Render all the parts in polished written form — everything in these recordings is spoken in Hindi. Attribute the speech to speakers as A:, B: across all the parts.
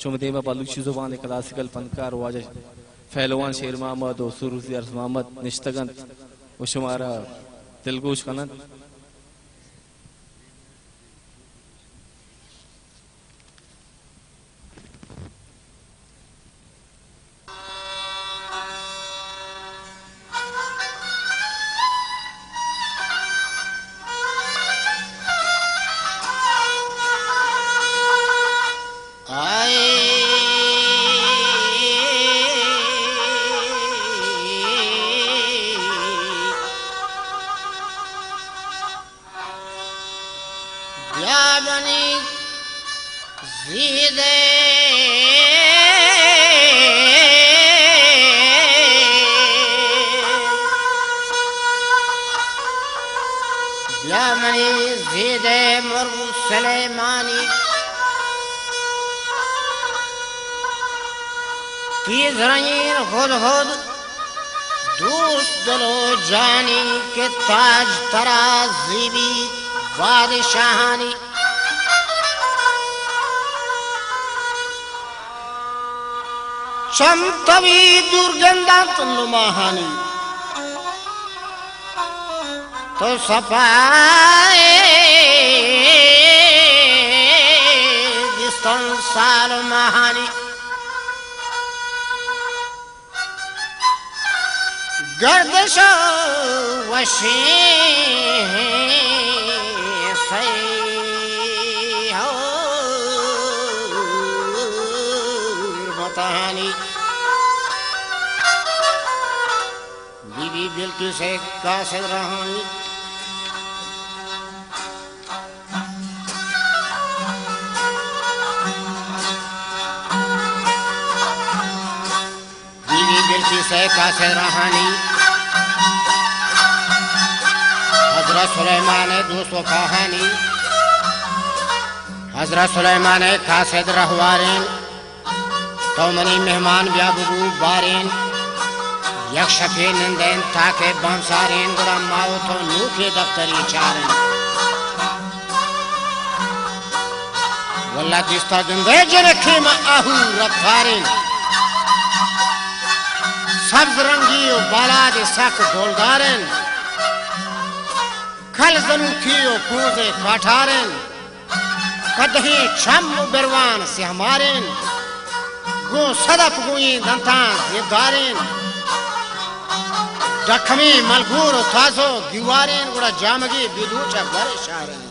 A: शुमदेमा बालूची जुबान क्लासिकल फनकार वाज फैलवान शेर मोहम्मद और सुरूसी अर्ज मोहम्मद निश्तगंत व शुमारा दिलगोश कनत
B: खुद खुद दोस्त दलो जानी के ताज तराजीबी बादशाहानी चमतवी दुर्गंधा तुलुमाहानी तो सफाए जिस्तन साल महानी गर्दश वशी हो बतानी बीबी बिल्कुल से कासिद रहानी बीबी बिल्कुल से कासिद रहानी हजरत सुलेमान दोस्तों कहानी हजरत सुलेमान कासिद रहवारेन तो मनी मेहमान ब्याबू बारेन यक्षफे नंदेन ताके बमसारेन गुड़ा माओ तो नूखे दफ्तरी चारेन वल्ला दिस्ता गंदे जरखे में आहू रखारेन सब्ज रंगी बालाद सख ढोलदारेन खल जनु कियो पूजे काठारेन कदही छम बिरवान से हमारेन गो सदप गुई दंतान ये दारेन दखमी मलगूर थासो गिवारेन गुड़ा जामगी बिदूचा बरे शारेन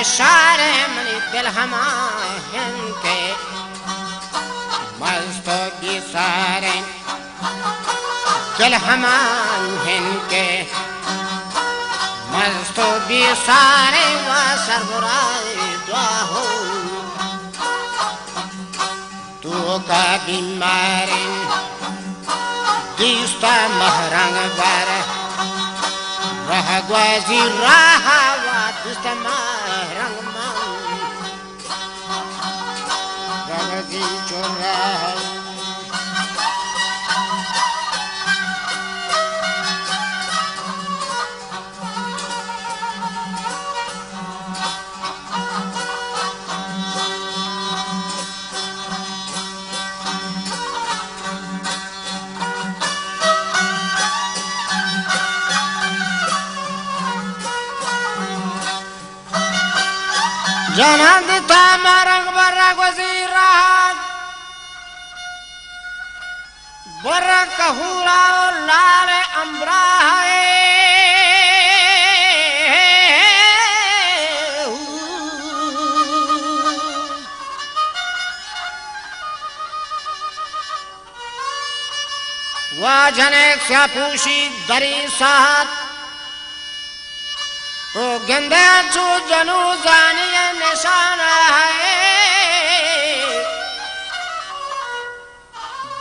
B: शारे मनी दिल हमाहन के मस्त भी सारे दिल हमाहन के मस्त भी सारे व सरबराए दुआ हो तू का बीमारी दिस्ता महरंग बार रह ग्वाजी रहा वा दिस्ता महरंग रगजी चोरा जना दिता मरंग बरक वजीरा बरक कहूरा लाल अम्बरा वाजने स्यापूशी दरी साथ ओ गंदा चो जनू जानिए निशाना है